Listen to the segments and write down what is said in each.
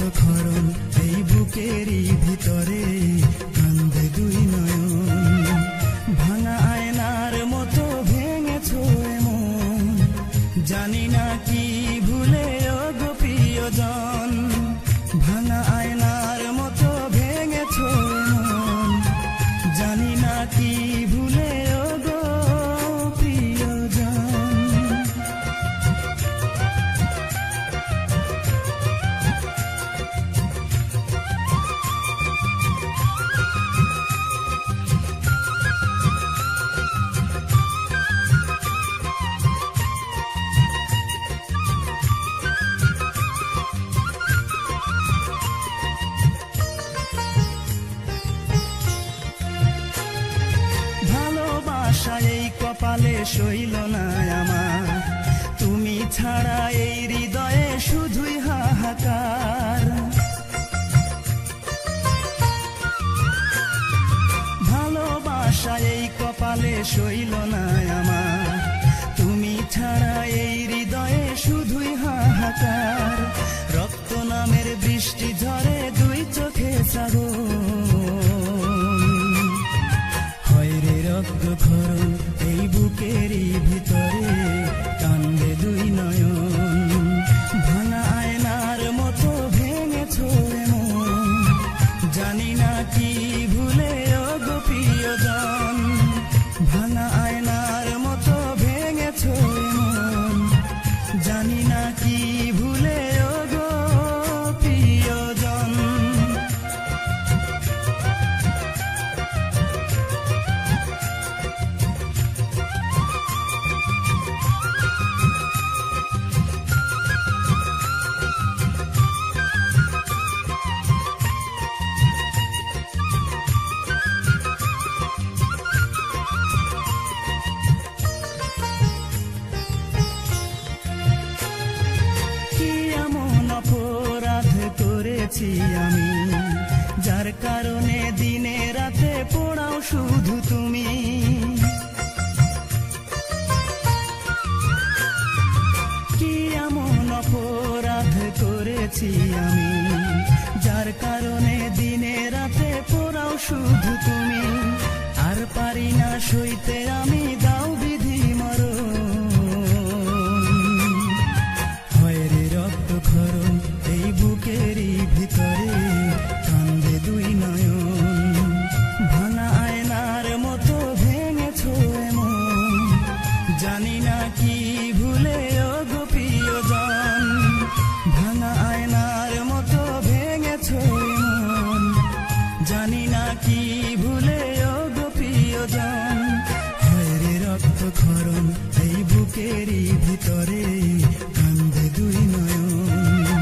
রক্তক্ষরণ এই বুকেরই ভিতরে, কান্দে দুই নয়ন। ভাঙা আয়নার মতো ভেঙেছো এমন, জানি না কি ভুলে ও গো প্রিয়জন। ভাঙা আয়নার মতো ভেঙেছো এমন, জানি না কি ভুলে ও গো প্রিয়জন। ভালোবাসা এই কপালে সইল না আমার, তুমি ছাড়া এই হৃদয়ে শুধুই হাহাকার। ভালোবাসা এই কপালে সইল না আমার, তুমি ছাড়া এই হৃদয়ে শুধুই হাহাকার। রক্ত নামের বৃষ্টি ঝরে দুই চোখে শ্রাবণ, হয় রে রক্তক্ষরণ এই বুকেরই ভিতরে, কান্দে দুই নয়ন। ভাঙা আয়নার মতো ভেঙেছো এমন, জানি না কি ভুলে ও গো প্রিয়জন। ভাঙা আয়নার মতো ভেঙেছো এমন, জানি না কি ভুলে ও গো প্রিয়জন। করেছি আমি, যার কারণে দিনে রাতে পোড়াও শুধু তুমি। কি এমন অপরাধ করেছি আমি, যার কারণে দিনে রাতে পোড়াও শুধু তুমি। আর পারি না সইতে আমি দাও বিধি মরণ, হয় রে রক্তক্ষরণ এই বুকেরই ভিতরে, কান্দে দুই নয়ন। ভাঙা আয়নার মতো ভেঙেছো এমন, জানি না কি ভুলে ও গো প্রিয়জন। ভাঙা আয়নার মতো ভেঙেছো এমন, জানি না কি ভুলে ও গো প্রিয়জন। হয় রে রক্তক্ষরণ এই বুকেরই ভিতরে, কান্দে দুই নয়ন।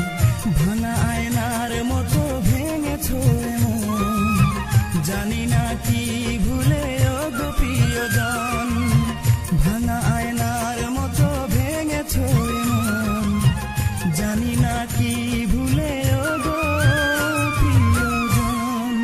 ভাঙা আয়নার মতো ভেঙেছো এমন, জানি না কি ভুলে ও গো প্রিয়জন। ভাঙা আয়নার মতো ভেঙেছো এমন, জানি না কি ভুলে ও গো প্রিয়জন।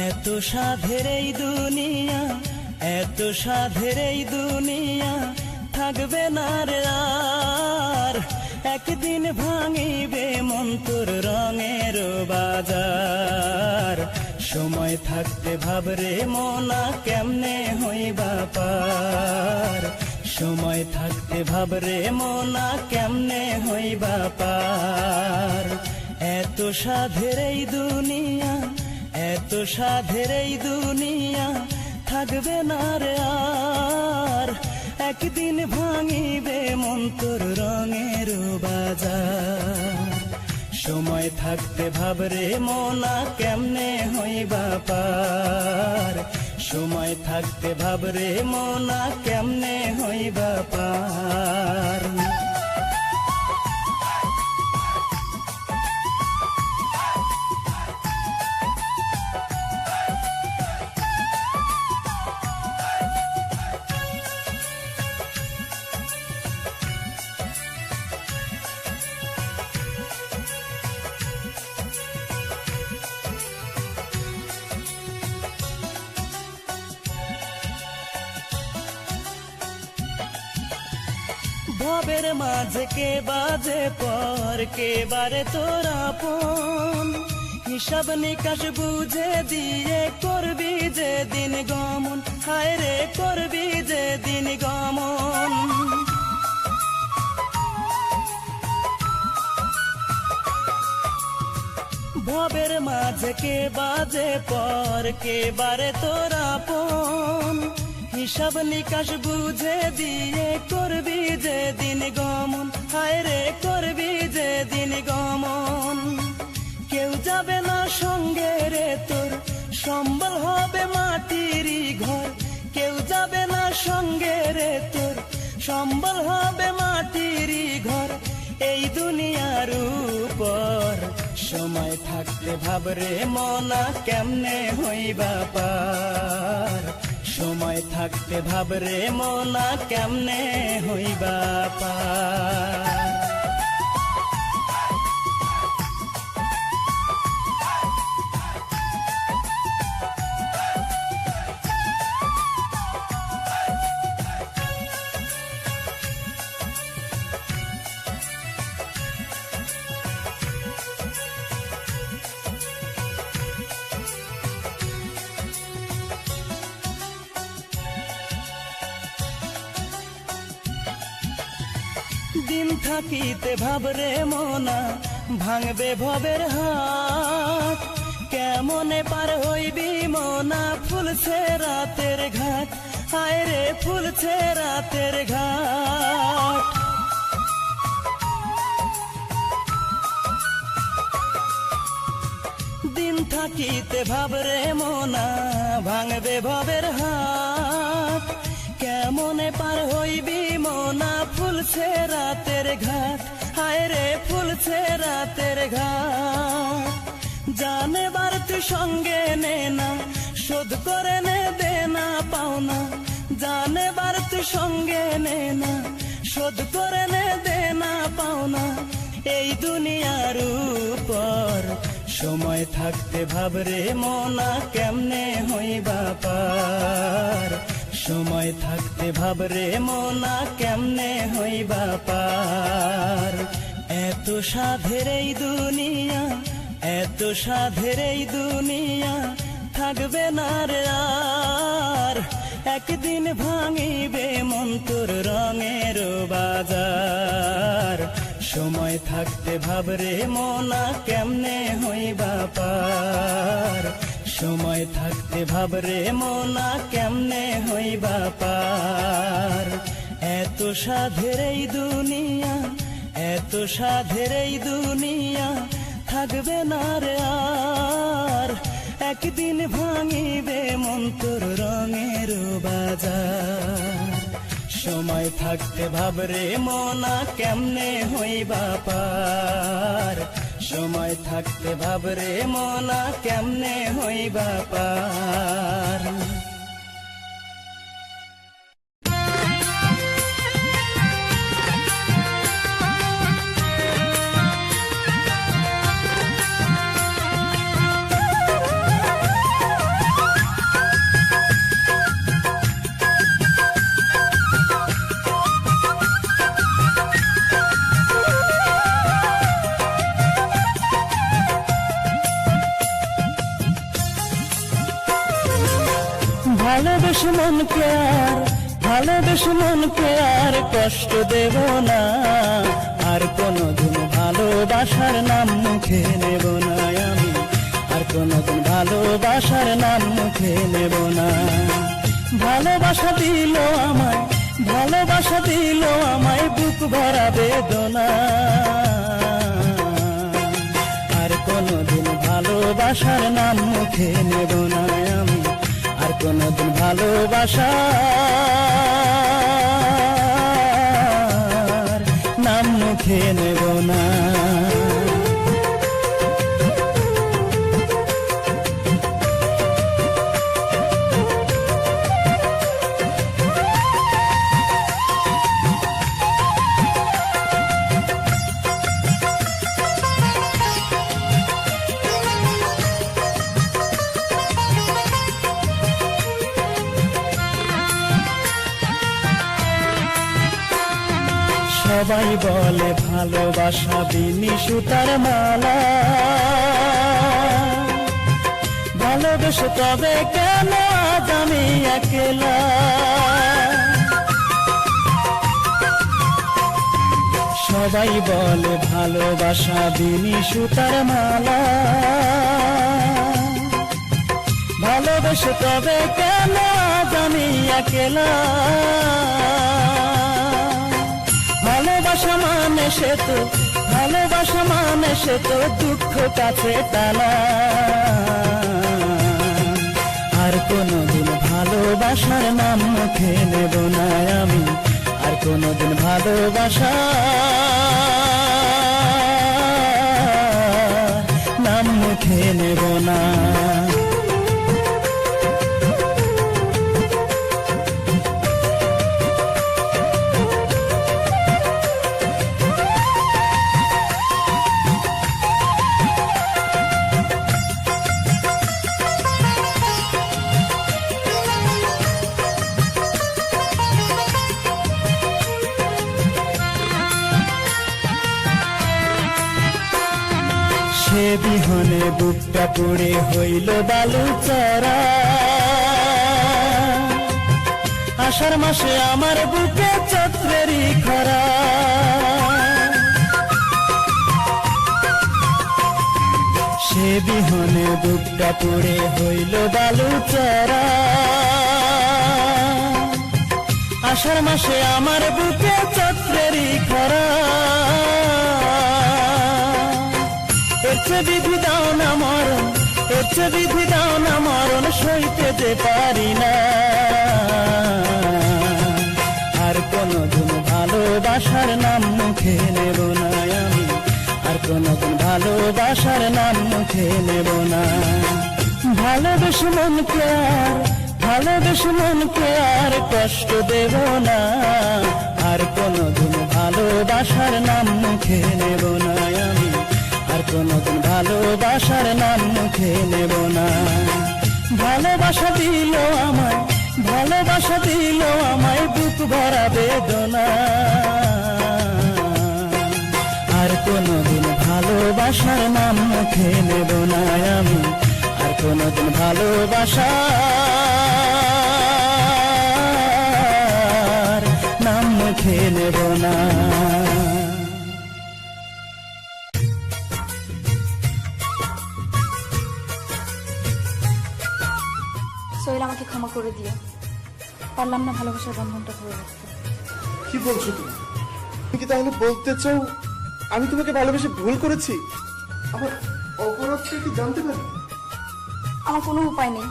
এত সাধের এই দুনিয়া, এত সাধের এই দুনিয়া, থাকবে না রে আর। একদিন ভাঙিবে মন্তর রঙের বাজার, সময় থাকতে ভাবরে মোনা কেমনে হইবা পার। সময় থাকতে ভাবরে মোনা কেমনে হইবা পার। এত সাধের এই দুনিয়া, এত সাধের এই দুনিয়া, থাকবে না রে আর। একদিন ভাঙিবে মন্তর রঙের বাজার, সময় থাকতে ভাবরে মোনা কেমনে হইবা পার। সময় থাকতে ভাবরে মোনা কেমনে হইবা পার। ভবের মাঝে কে বাজে পর কে বারে তোর আপন, হিসাব নিকাশ বুঝে দিয়ে করবি যে দিন গমন, হায় রে করবি যে দিন গমন। ভবের মাঝে কে বাজে পর কে বারে তোর আপন, হিসাব নিকাশ বুঝে দিয়ে করবি যে দিন গমন, হায় রে করবি যে দিন গমন। কেউ যাবে না সঙ্গে রে তোর, সম্বল হবে মাটিরই ঘর, কেউ যাবে না সঙ্গে রে তোর, সম্বল হবে মাটিরই ঘর এই দুনিয়ার উপর। সময় থাকতে ভাবরে মনা কেমনে হইবা পার, সময় থাকতে ভাবরে মনা কেমনে হইবা পার। দিন থাকিতে ভাবরে মনা ভাঙবে ভবের হাত, কেমনে পার হইবি মনা ফুলছে রাতের ঘাট, হায় রে ফুলছে রাতের ঘাট। দিন থাকিতে ভাবরে মনা ভাঙবে ভবের হাত, কেমনে পার হইবি মনা ফুলছে রাতের ঘাট, হায় রে ফুলছে রাতের ঘাট। জানেবার তুই সঙ্গে নে না, শোধ করে নে দেনা পাওনা, জানেবার তুই সঙ্গে নে না, শোধ করে নে দেনা পাওনা এই দুনিয়ার উপর। সময় থাকতে ভাবরে মনা কেমনে হইবা পার, সময় থাকতে ভাবরে মনা কেমনে হইবা পার। এত সাধের এই দুনিয়া, এত সাধের এই দুনিয়া থাকবে না রে আর, একদিন ভাঙিবে মন তোর রঙের বাজার। সময় থাকতে ভাবরে মনা কেমনে হইবা পার, সময় থাকতে ভাবরে মনা কেমনে হইবা পার। এত সাধের এই দুনিয়া, এত সাধের এই দুনিয়া থাকবে না রে আর, একদিন ভাঙিবে মন তোর রঙের বাজার। সময় থাকতে ভাবরে মনা কেমনে হইবা পার, সময় থাকতে ভাবরে মনা কেমনে হইবা পার। ভালোবেসে মনকে আর, ভালোবেসে মনকে আর কষ্ট দেব না, আর কোনদিন ভালোবাসার নাম মুখে নেব না আমি, আর কোনদিন ভালোবাসার নাম মুখে নেব না। ভালোবাসা দিল আমায়, ভালোবাসা দিল আমায় বুক ভরা বেদনা, আর কোনদিন ভালোবাসার নাম মুখে নেব না আমি, আর কোনদিন ভালোবাসার নাম মুখে নেব না। সবাই বলে ভালোবাসা বিনি সুতার মালা, ভালোবেসে তবে কেন আজ আমি একলা। সবাই বলে ভালোবাসা বিনি সুতার মালা, ভালোবেসে তবে কেন আজ আমি একলা। ভালোবাসা মানে সে তো, ভালোবাসা মানে সে তো দুঃখ কাছে টানা। আর কোনদিন ভালোবাসার নাম মুখে নেব না আমি, আর কোনদিন ভালোবাসা নাম মুখে নেব না। সে বিহনে বুকটা পুড়ে হইল বালু চড়া, আষাঢ় মাসে আমার বুকে চৈত্রেরই খরা। সে বিহনে বুকটা পুড়ে হইল বালু চড়া, আষাঢ় মাসে আমার বুকে চৈত্রেরই খরা। এর বিধি দাও না মরণ, এর বিধি দাও না মরণ, সইতে যে পারি না। আর কোনদিন ভালোবাসার নাম মুখে নেব না আমি, আর কোনদিন ভালোবাসার নাম মুখে নেব না। ভালোবেসে মনকে আর, ভালোবেসে মনকে আর কষ্ট দেব না। আর কোনদিন ভালোবাসার নাম মুখে নেব না আমি, আর কোনদিন ভালোবাসার নাম মুখে নেব না। ভালোবাসা দিল আমায়, ভালোবাসা দিল আমায় বুক ভরা বেদনা। আর কোনদিন ভালোবাসার নাম মুখে নেব না আমি, আর কোনদিন ভালোবাসার নাম মুখে নেব না। সোহেল, আমাকে ক্ষমা করে দিও, পারলাম না ভালোবাসার বন্ধনটা ধরে রাখতে। কি বলছো তুমি? তুমি কি তাহলে বলতে চাও আমি তোমাকে ভালোবেসে ভুল করেছি? আমার অপরাধটা কি জানতে পারি? আমার কোনো উপায় নেই।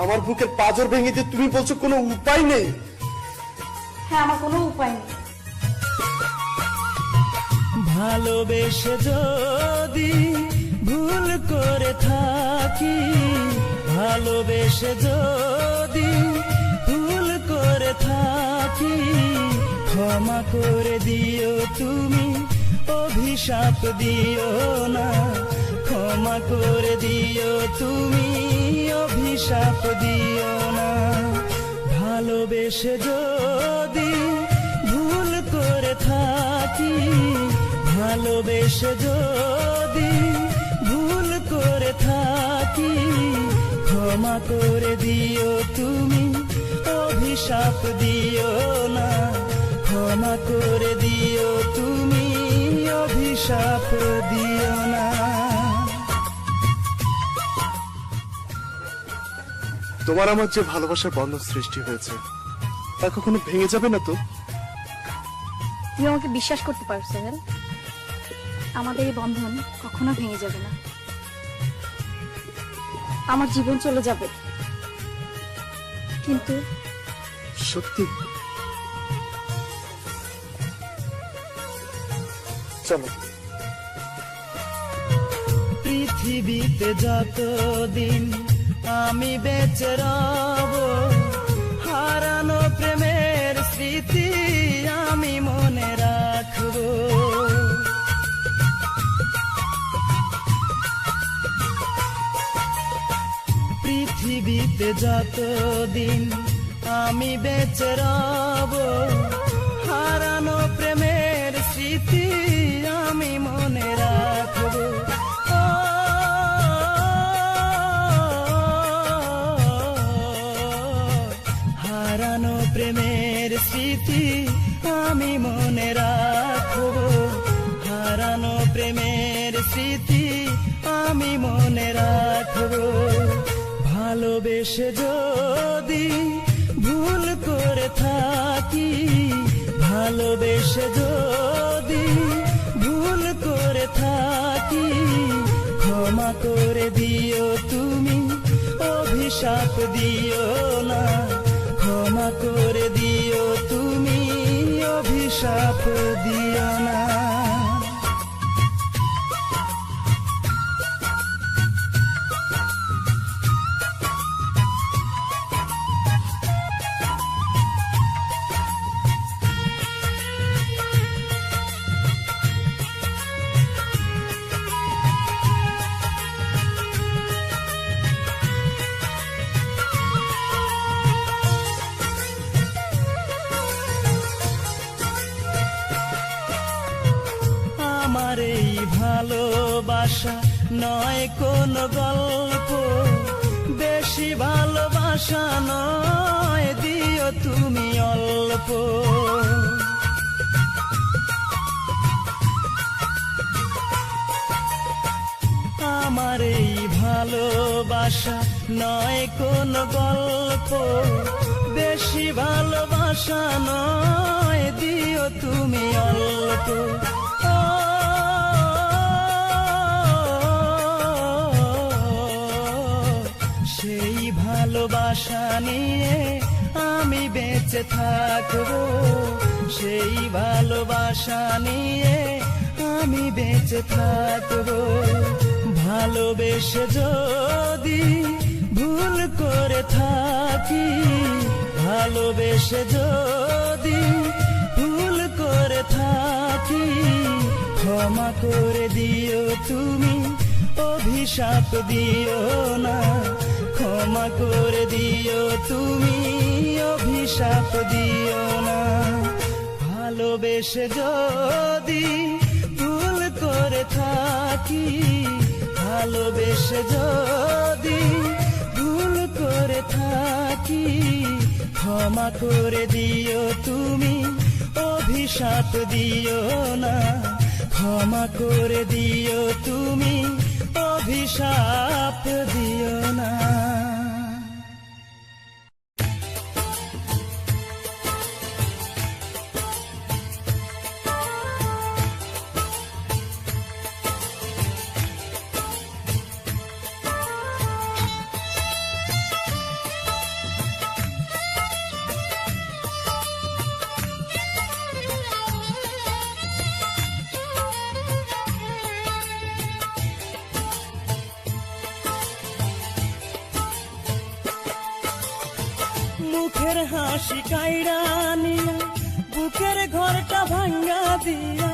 আমার বুকের পাঁজর ভেঙে দিয়ে তুমি বলছো কোনো উপায় নেই? হ্যাঁ, আমার কোনো উপায় নেই। ভালোবেসে যদি ভুল করে থাকি, ভালোবেসে যদি ভুল করে থাকি, ক্ষমা করে দিও তুমি, অভিশাপ দিও না। ক্ষমা করে দিও তুমি, অভিশাপ দিও না। ভালোবেসে যদি ভুল করে থাকি, ভালোবেসে যদি ভুল করে থাকি, ক্ষমা করে দিও তুমি, অভিশাপ দিও না। ক্ষমা করে দিও তুমি, অভিশাপ দিও না। তোমার আমার যে ভালোবাসার বন্ধন সৃষ্টি হয়েছে তা কখনো ভেঙে যাবে না তো? তুমি আমাকে বিশ্বাস করতে পারো সোহেল, আমাদের এই বন্ধন কখনো ভেঙে যাবে না। আমার জীবন চলে যাবে, কিন্তু সত্যি? চলো। পৃথিবীতে যতদিন আমি বেঁচে রব, হারানো প্রেমের স্মৃতি আমি মনে রাখবো। পৃথিবীতে যতদিন আমি বেঁচে রব, হারানো প্রেমের স্মৃতি আমি মনে রাখবো। ও, হারানো প্রেমের স্মৃতি আমি মনে রাখবো। হারানো প্রেমের স্মৃতি আমি মনে রাখবো। ভালোবেসে যদি ভুল করে থাকি, ভালোবেসে যদি ভুল করে থাকি, ক্ষমা করে দিও তুমি, অভিশাপ দিও না। ক্ষমা করে দিও তুমি, অভিশাপ দিও না। আমার এই ভালোবাসা নয় কোনো গল্প, বেশি ভালোবাসা নয়, দিও তুমি অল্প। আমার এই ভালোবাসা নয় কোনো গল্প, বেশি ভালোবাসা নয়, দিও তুমি অল্প। সেই ভালোবাসা নিয়ে আমি বেঁচে থাকবো, সেই ভালোবাসা নিয়ে আমি বেঁচে থাকবো। ভালোবেসে যদি ভুল করে থাকি, ভালোবেসে যদি ভুল করে থাকি, ক্ষমা করে দিও তুমি, অভিশাপ দিও না। ক্ষমা করে দিও তুমি, অভিশাপ দিও না। ভালোবেসে যদি ভুল করে থাকি, ভালোবেসে যদি ভুল করে থাকি, ক্ষমা করে দিও তুমি, অভিশাপ দিও না। ক্ষমা করে দিও তুমি, অভিশাপ দিও না। মুখের হাসি কাইড়া নিয়া, বুকের ঘরটা ভাঙ্গা দিয়া,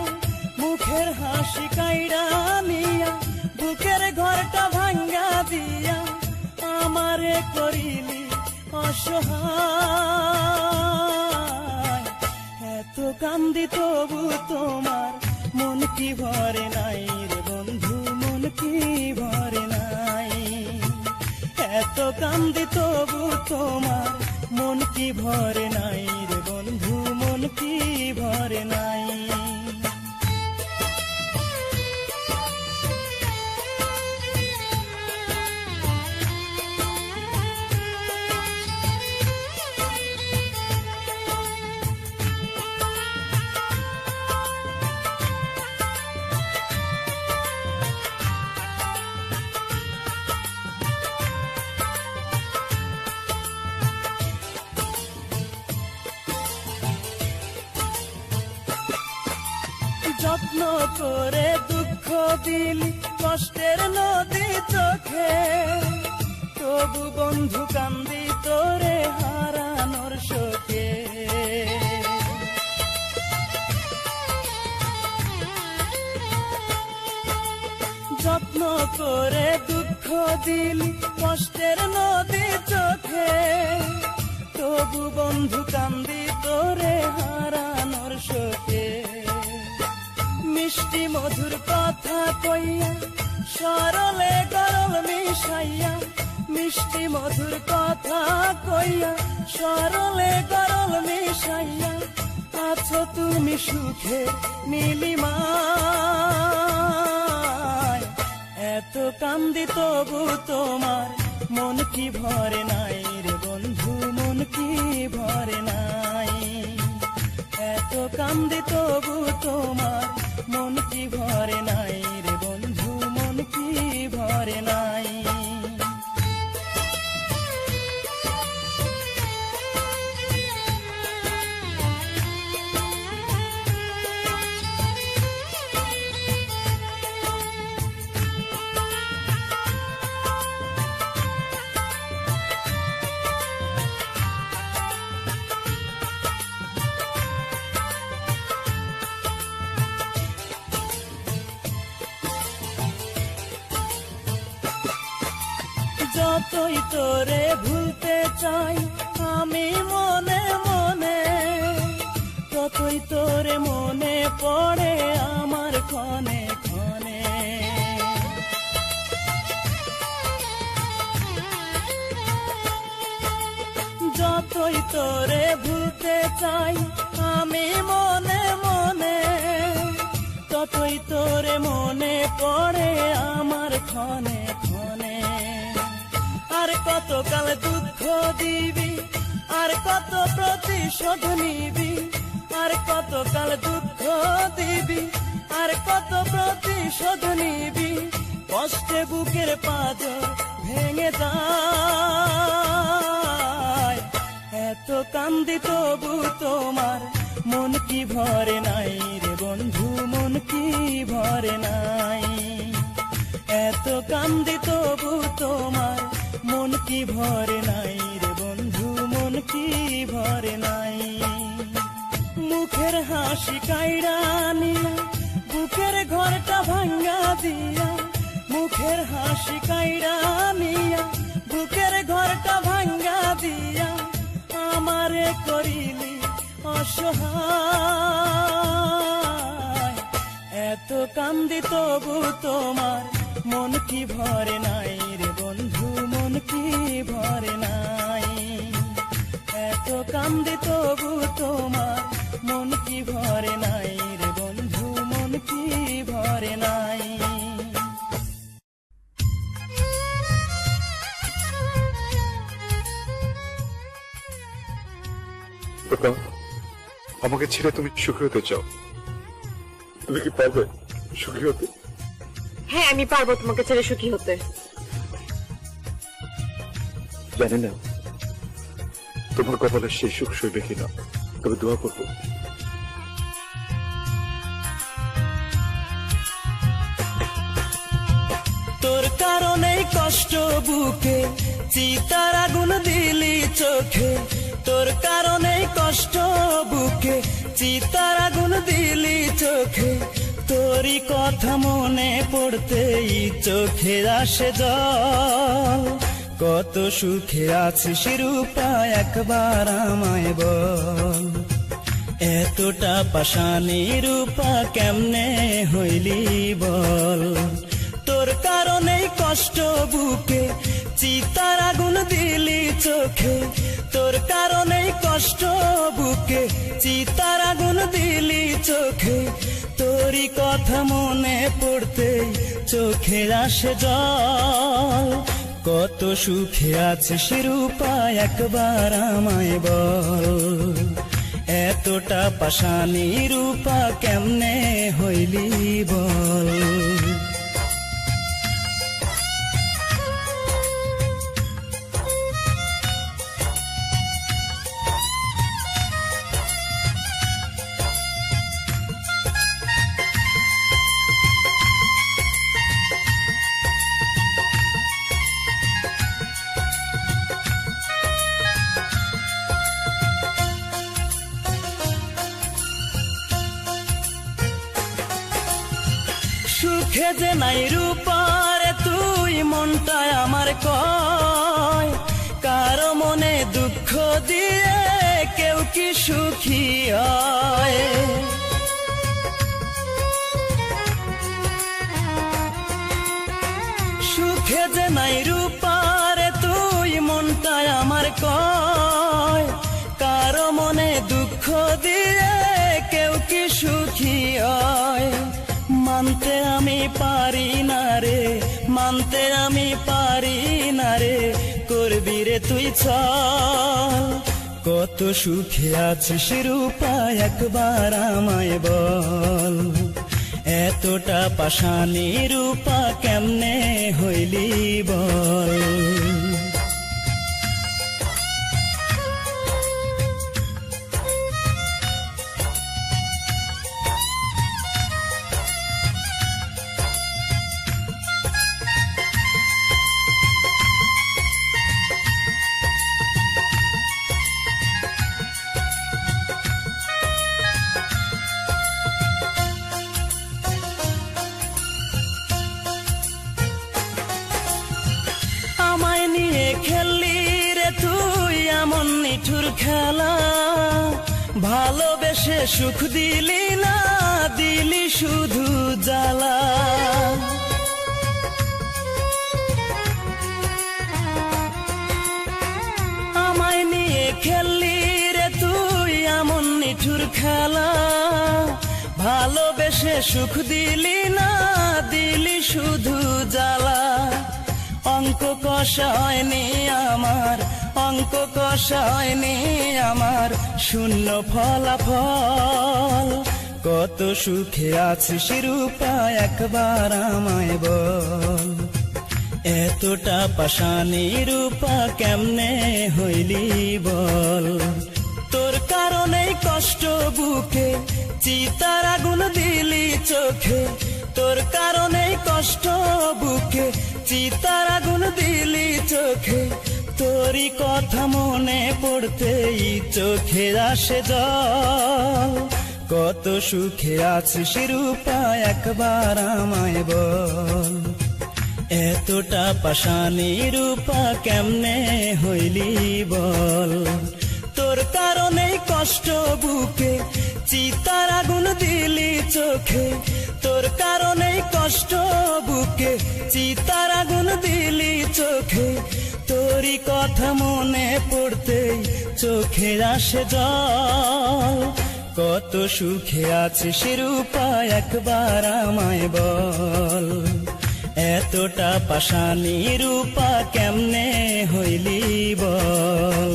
মুখের হাসি কাইড়া নিয়া, বুকের ঘরটা ভাঙ্গা দিয়া, আমারে করিলি অসহায়। এত কান্দি তবু তোমার মন কি ভরে নাই রে বন্ধু, মন কি ভরে নাই। এত কান্দি তবু তোমার মন কি ভরে নাই রে বন্ধু, মন কি ভরে নাই। যত্ন করে দুঃখ দিলি, কষ্টের নদী চোখে, তবু বন্ধু কান্দি তোরে হারানোর শোকে। যত্ন করে দুঃখ দিলি, কষ্টের নদী চোখে, তবু বন্ধু কান্দি তোরে হারানোর শোকে মিষ্টি মধুর কথা কইয়া সরলে গরল মিশাইয়া মিষ্টি মধুর কথা কইয়া সরলে গরল মিশাইয়া আছো তুমি সুখে নীলিমায় এত কান্দি তবু তোমার মন কি ভরে নাই রে বন্ধু মন কি ভরে নাই এত কান্দি তবু তোমার মন কি ভরে নাই রে বন্ধু মন কি ভরে নাই যতই তোরে ভুলতে চাই আমি মনে মনে ততই তোরে মনে পড়ে আমার ক্ষণে ক্ষণে যতই তোরে ভুলতে চাই আমি মনে মনে ততই তোরে মনে পড়ে আমার ক্ষণে ক্ষণে আর কতকাল দুঃখ দিবি আর কত প্রতিশোধ নিবি আর কতকাল দুঃখ দিবি আর কত প্রতিশোধ নিবি কষ্টে বুকের পাঁজর ভেঙে যায় এত কান্দি তবু তোমার মন কি ভরে নাই রে বন্ধু মন কি ভরে নাই এত কান্দি তবু তোমার মন কি ভরে নাই রে বন্ধু মন কি ভরে নাই মুখের হাসি কাইড়া নিয়া বুকের ঘরটা ভাঙ্গা দিয়া মুখের হাসি কাইড়া নিয়া বুকের ঘরটা ভাঙ্গা দিয়া আমারে করিলি অসহায় এত কান্দি তবু তোমার মন কি ভরে নাই রে বন্ধু মন কি ভরে নাই এত কান্দি তবু তোমার মন কি ভরে নাই রে বন্ধু মন কি ভরে নাই খোকা, আমাকে ছেড়ে তুমি সুখী হতে চাও, তুমি কি পারবে সুখী হতে? হ্যাঁ আমি পারবো তোমাকে ছেড়ে সুখী হতে। জানি না তোমার কপালে সেই সুখ সইবে কিনা, তবে দোয়া করবো। তোর কারণেই কষ্ট বুকে চিতার আগুন দিলি চোখে তোর কারণেই কষ্ট বুকে চিতার আগুন দিলি চোখে তোরই কথা মনে পড়তেই চোখে আসে জল কত সুখে আছিস রূপা একবার আমায় বল এতটা পাশানি রূপা কেমনে হইলি বল তোর কারণেই কষ্ট বুকে চিতার আগুন দিলি চোখে তোর কারণেই কষ্ট বুকে চিতার আগুন দিলি চোখে তোরই কথা মনে পড়তেই চোখে আসে জল কত সুখে আছিস রূপা একবার আমায় বল এতটা পাশানি রূপা কেমনে হইলি বল সুখে যে নাই রূপারে তুই মনটায় আমার কয় কার কারো মনে দুঃখ দিয়ে কেউ কি সুখী হয়? সুখে যে নাই রূপারে তুই মনটায় আমার কয়, কারো মনে দুঃখ দিয়ে কেউ কি সুখী হয়? মানতে আমি পারি না রে, মানতে আমি পারি না রে, করবি রে তুই চল। কত সুখে আছিস রূপা একবার আমায় বল, এতটা পাষাণী রূপা কেমনে হইলি বল? আমায় নিয়ে খেললি রে তুই এমন নিঠুর খেলা, ভালোবেসে সুখ দিলি না, দিলি শুধু জ্বালা। আমায় নিয়ে খেললি রে তুই এমন নিঠুর খেলা, ভালোবেসে সুখ দিলি না, দিলি শুধু জ্বালা। অঙ্ক কষা হয়নি আমার, অঙ্ক কষা হয়নি আমার, শূন্য ফলাফল। কত সুখে আছিস রূপা একবার আমায় বল, এতটা পাষাণী রূপা কেমনে হইলি বল? তোর কারণেই কষ্ট বুকে, চিতার আগুন দিলি চোখে, তোর কারণেই কষ্ট বুকে, চিতার আগুন দিলি চোখে। তোরই কথা মনে পড়তেই চোখে আসে জল। কত সুখে আছিস রূপা একবার আমায় বল, এতটা পাষাণী রূপা কেমনে হইলি বল? তোর কারণেই কষ্ট বুকে, চিতার আগুন দিলি চোখে, তোর কারণেই কষ্ট বুকে, চিতার আগুন দিলি চোখে। তোরই কথা মনে পড়তেই চোখে আসে জল। কত সুখে আছিস রূপা একবার আমায় বল, এতটা পাষাণী রূপা কেমনে হইলি বল?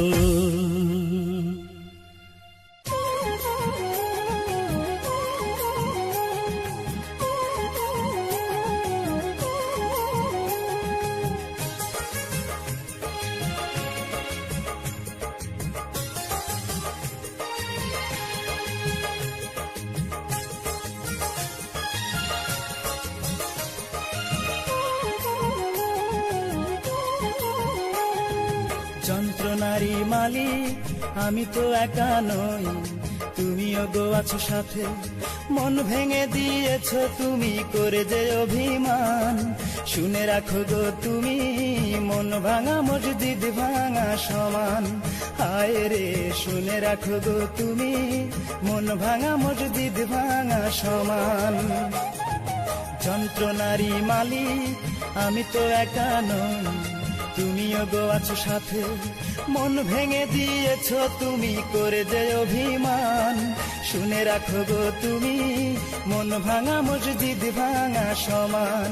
যন্ত্রণারী মালিক আমি তো একা নই, তুমিও গো আছো সাথে। মন ভেঙে দিয়েছ তুমি করে যে অভিমান, শুনে রাখো গো তুমি মন ভাঙা মসজিদ ভাঙা সমান। হায় রে শুনে রাখো গো তুমি মন ভাঙা মসজিদ ভাঙা সমান। যন্ত্রণারী মালিক আমি তো একা নই, তুমিও গো আছো সাথে। মন ভেঙে দিয়েছ তুমি করে যে অভিমান, শুনে রাখো গো তুমি মন ভাঙা মসজিদ ভাঙা সমান।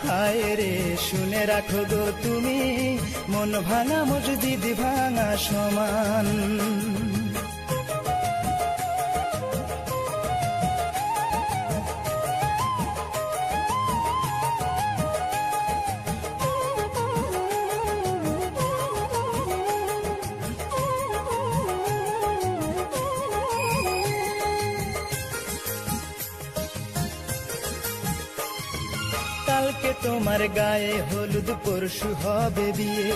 হায় রে শুনে রাখো গো তুমি মন ভাঙা মসজিদ ভাঙা সমান। কালকে তোমার গায়ে হলুদ পরশু হবে বিয়ে,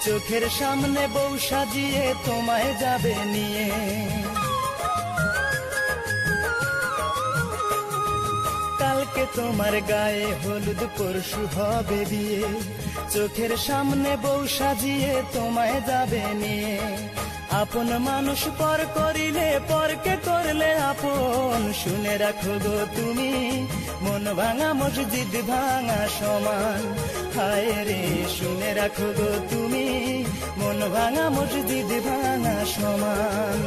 চোখের সামনে বউ সাজিয়ে তোমায় যাবে নিয়ে। কালকে তোমার গায়ে হলুদ, পরশু হবে বিয়ে, চোখের সামনে বউ সাজিয়ে তোমায় যাবে নিয়ে। আপন মানুষ পর করিলে পরকে করলে আপন, শুনে রাখো গো তুমি মন ভাঙা মসজিদ ভাঙা সমান। হায় রে শুনে রাখো গো তুমি মন ভাঙা মসজিদ ভাঙা সমান।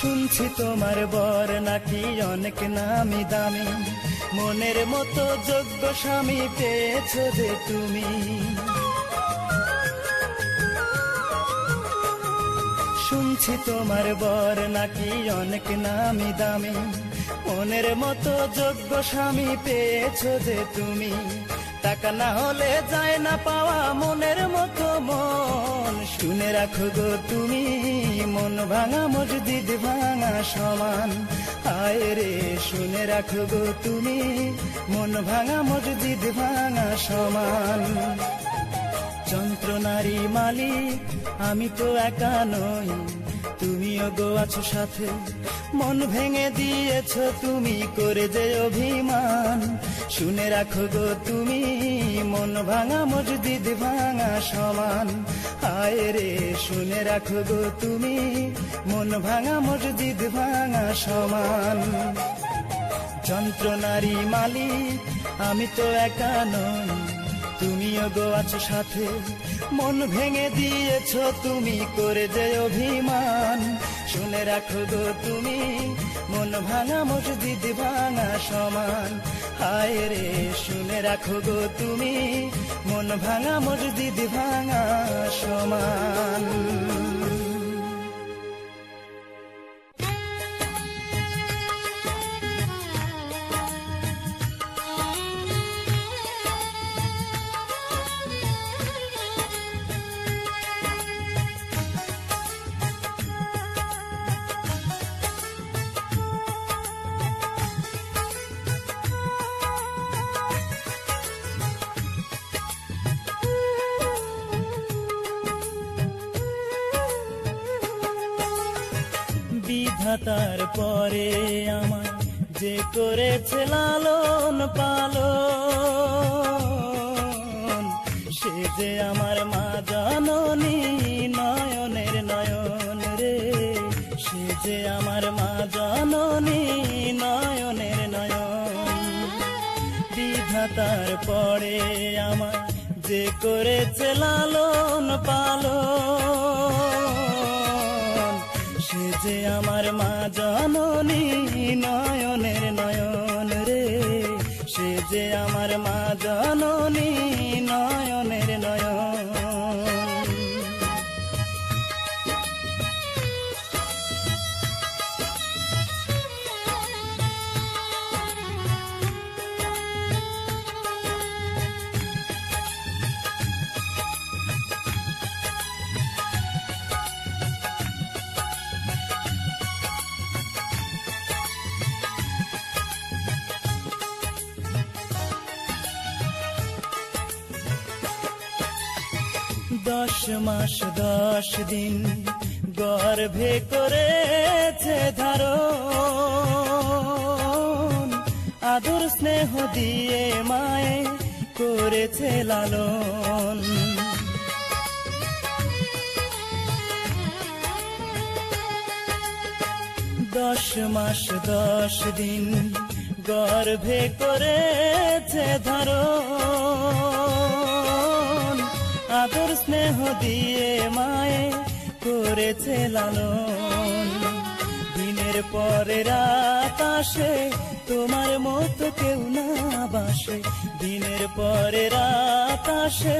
শুনছি তোমার বর নাকি অনেক নামি দামি, মনের মতো যোগ্য স্বামী পেয়েছ যে তুমি। শুনছি তোমার বর নাকি অনেক নামি দামি, মনের মতো যোগ্য স্বামী পেয়েছ যে তুমি। টাকা না হলে যায় না পাওয়া মনের মতো মন, শুনে রাখো গো তুমি মন ভাঙা মসজিদ ভাঙা সমান। হায় রে শুনে রাখো গো তুমি মন ভাঙা মসজিদ ভাঙা সমান। যন্ত্রণারী মালিক আমি তো একা নই, তুমিও গো আছো সাথে, মন ভেঙে দিয়েছ তুমি করে যে অভিমান। শুনে রাখো গো তুমি মন ভাঙা মসজিদ ভাঙা সমান। হায় রে শুনে রাখো গো তুমি মন ভাঙা মসজিদ ভাঙা সমান। যন্ত্রণারী মালিক আমি তো একা নই, তুমিও গো আছো সাথে, মন ভেঙে দিয়েছ তুমি করে যে অভিমান। শুনে রাখো গো তুমি মন ভাঙা মসজিদ ভাঙা সমান। হায় রে শুনে রাখো গো তুমি মন ভাঙা মসজিদ ভাঙা সমান। বিধাতার পরে আমার যে করেছে লালন পালন, সে যে আমার মা জননী নয়নের নয়ন রে, সে যে আমার মা জননী নয়নের নয়ন। বিধাতার পরে আমার যে করেছে লালন পালন, সে যে আমার মা জননী নয়নের নয়ন রে, সে যে আমার মা জননী নয়নের নয়ন। দশ মাস 10 দিন গর্ভে করেছে ধারণ, আদর স্নেহ দিয়ে মায়ে করেছে লালন। 10 মাস 10 দিন গর্ভে করেছে ধারণ, আদর স্নেহ দিয়ে মায়ে করেছে লালন। দিনের পরে রাত আসে তোমার মতো কেউ না বাসে, দিনের পরে রাত আসে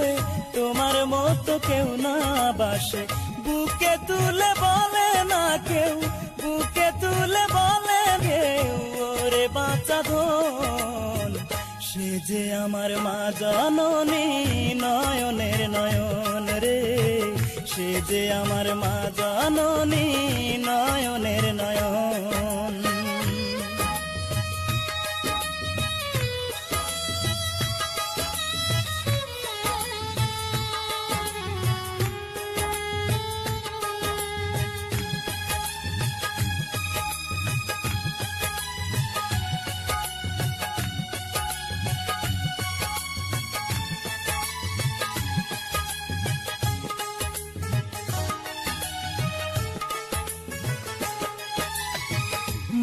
তোমার মতো কেউ না বাসে। বুকে তুলে বলে না কেউ, বুকে তুলে বলে কেউ ওরে বাঁচা ধন, সে যে আমার মা জননী নয়নের নয়ন রে, সে সে যে আমার মা জননী নয়নের নয়ন।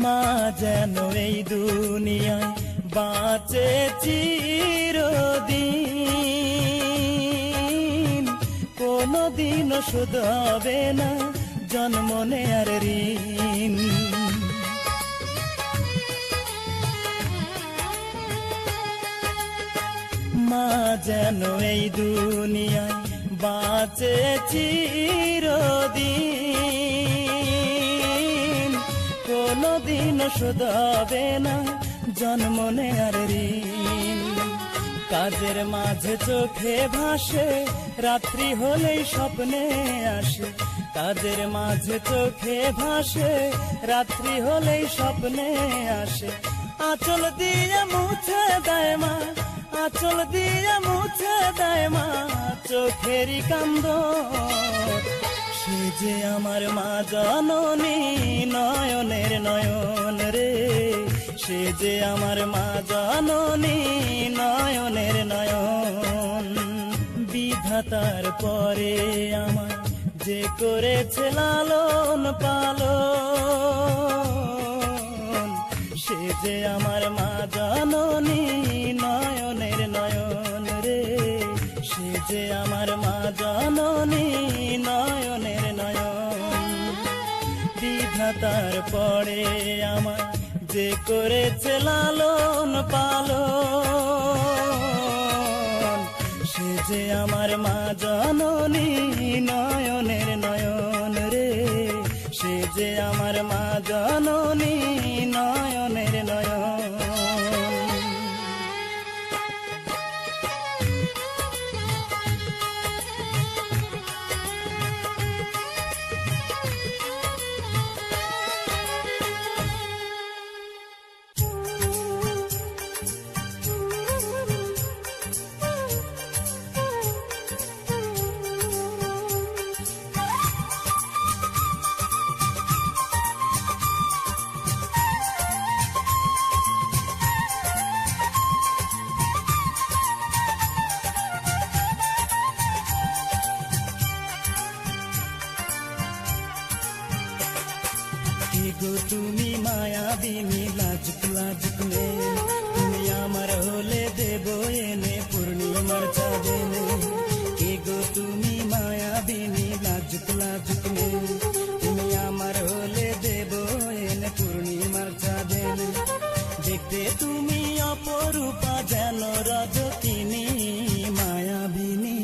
মা যেন এই দুনিয়ায় বাঁচে চিরদিন, কোনদিন শোধ হবে না জন্ম নেয়ার ঋণ। মা যেন এই দুনিয়ায় বাঁচে চিরদিন, কোনদিন শোধ হবে না জন্ম নেয়ার ঋণ। কাজের মাঝে চোখে ভাসে, রাত্রি হলেই স্বপ্নে আসে। কাজের মাঝে চোখে ভাসে, রাত্রি হলেই স্বপ্নে আসে। আঁচল দিয়ে মুছে দেয় মা, আঁচল দিয়ে মুছে দেয় মা চোখেরই কান্দ। সে যে আমার মা জননী নয়নের নয়ন রে, সে যে আমার মা জননী নয়নের নয়ন। বিধাতার পরে আমার যে করেছে লালন পালন, সে যে আমার মা জননী নয়নের নয়ন রে, সে যে আমার মা জননী নয়নের নয়ন। বিধাতার পরে আমার যে করেছে লালন পালন, সে যে আমার মা জননী নয়নের নয়ন রে, সে যে আমার মা জননী নয়নের নয়ন। গো তুমি মায়াবিনী লাজুক লাজুক মেয়ে, তুমি আমার হলে দেব এনে পূর্ণিমার চাঁদে। কে গো তুমি মায়াবিনী লাজুক লাজুক মেয়ে, তুমি আমার হলে দেব এনে পূর্ণিমার চাঁদে। দেখতে তুমি অপরূপা যেন রজকিনী, মায়াবিনী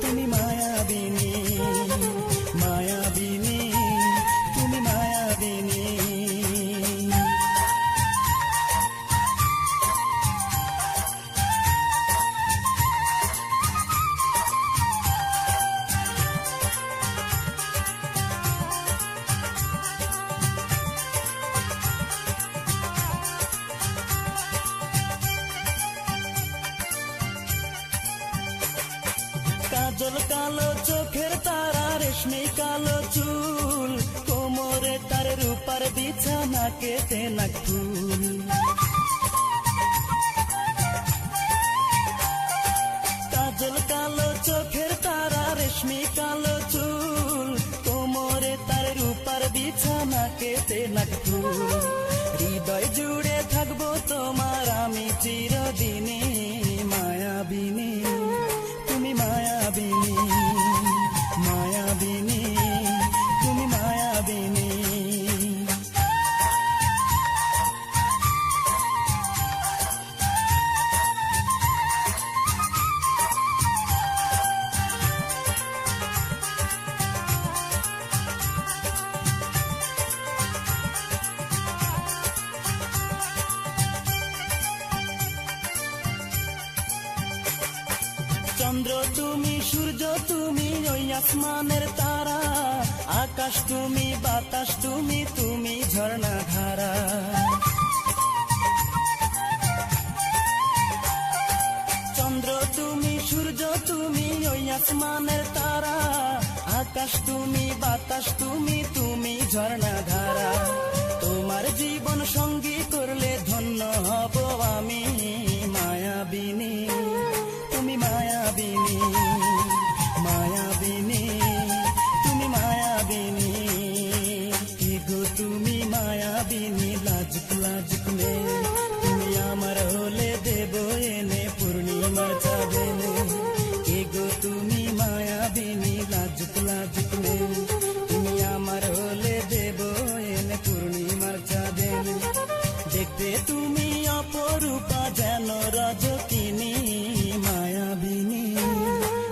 তুমি মায়াবিনী, মায়াবিনী তুমি মায়াবিনী। কাজল কালো চোখের তারা, রেশমি কালো চুল, কোমরে তার রূপার বিছানা কেটে নাক ফুল। কাজল কালো চোখের তারা, রেশমি কালো চুল, কোমরে তার রূপার বিছানা কেটে নাক ফুল। হৃদয় জুড়ে থাকবো তোমার আমি চিরদিনই, মায়াবিনী তুমি মায়াবিনী, মায়াবিনী তুমি মায়াবিনী। চন্দ্র তুমি সূর্য তুমি, ওই আসমানের তারা, আকাশ তুমি, বাতাস তুমি, তুমি ঝর্ণা ধারা। চন্দ্র তুমি, সূর্য তুমি, ওই আসমানের তারা, আকাশ তুমি, বাতাস তুমি, তুমি ঝর্ণা ধারা। তোমার জীবন সঙ্গী করলে ধন্য হব আমি, মায়াবিনী তুমি, মায়াবিনী মায়াবিনী তুমি, মায়াবিনী কি গো তুমি মায়াবিনী, লাজুক লাজুক মেয়ে তুমি আমার হলে দেব এনে পূর্ণিমার চাঁদে। কি গো তুমি মায়াবিনী, লাজুক লাজুক মেয়ে তুমি আমার হলে দেব এনে পূর্ণিমার চাঁদে। দেখতে তুমি অপরূপা যেন রজকিনী, মায়াবিনী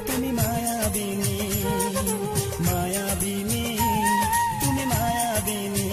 তুমি, মায়াবিনী মায়াবিনী তুমি, মায়াবিনী।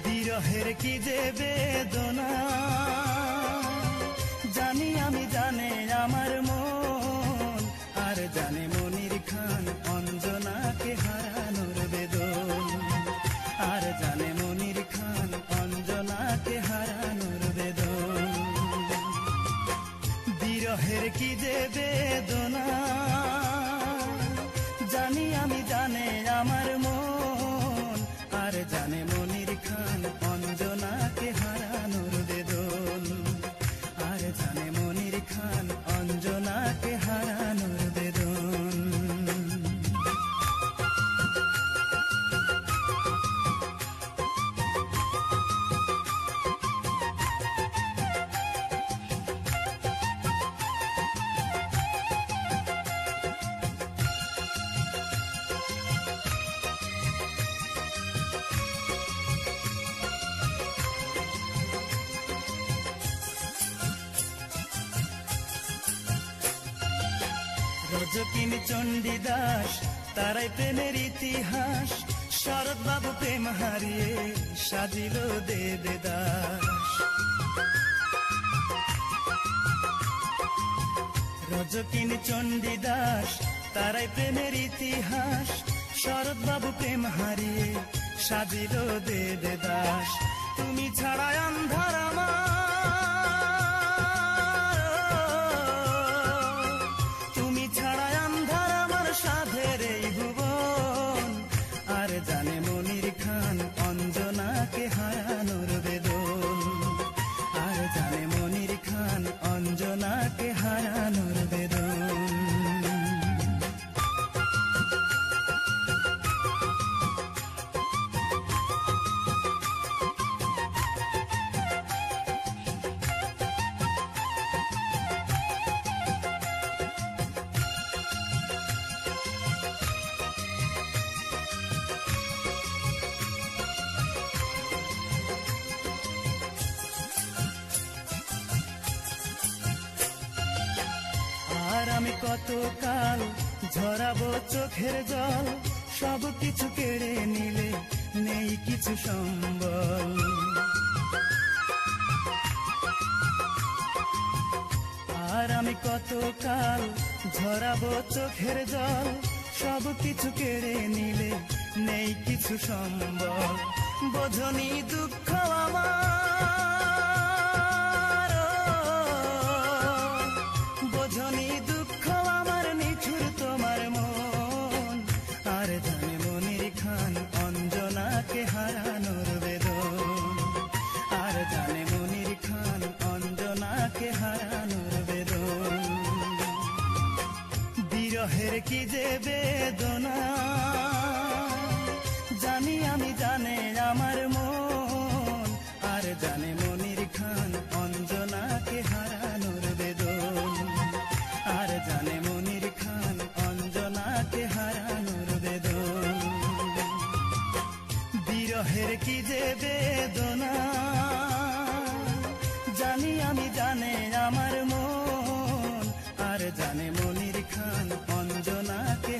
বিরহের কি যে বেদনা, জানি আমি, জানে আমার মন, আর জানে মনির খান অঞ্জনাকে হারানোর বেদন, আর জানে মনির খান অঞ্জনাকে হারানোর বেদন। বিরহের কি যে বেদনা, জানি আমি, জানে আমার মন, আর জানে মনির খান অঞ্জনাকে হারানোর বেদন, আর জানে মনির খান অঞ্জনাকে হারানোর বেদন। রজকিনী চণ্ডীদাস তারাই প্রেমের ইতিহাস, শরৎ বাবু প্রেম হারিয়ে সাজিল দেবদাস। রজকিনী চণ্ডীদাস তারাই প্রেমের ইতিহাস, শরৎ বাবু প্রেম হারিয়ে সাজিল দেবদাস। তুমি ছাড়া অন্ধার আমার, সাধের এই ভুবন, আর জানে মনির খান অঞ্জনাকে হারানোর বেদন, আর জানে মনির খান অঞ্জনাকে হারানোর বেদন। আর আমি কতকাল ঝরাবো চোখের জল, সব কিছু কেড়ে নিলে নেই কিছু সম্বল। আর আমি কতকাল ঝরাবো চোখের জল, সব কিছু কেড়ে নিলে নেই কিছু সম্বল। বোঝনি দুঃখ আমার, বোঝনি দুঃখ আমার, নিঠুর তোমার মন, আর জানে মনির খান অঞ্জনাকে হারানোর বেদন, আর জানে মনির খান অঞ্জনাকে হারানোর বেদন। বিরহের কি যে বেদনা, জানি আমি, জানে আমার মন, আর জানে মনির খান অঞ্জনাকে হারানোর বেদন, আর জানে মনির খান অঞ্জনাকে বিরহের কি যে বেদনা, জানি আমি জানে আমার মন, আর জানে মনির খান অঞ্জনাকে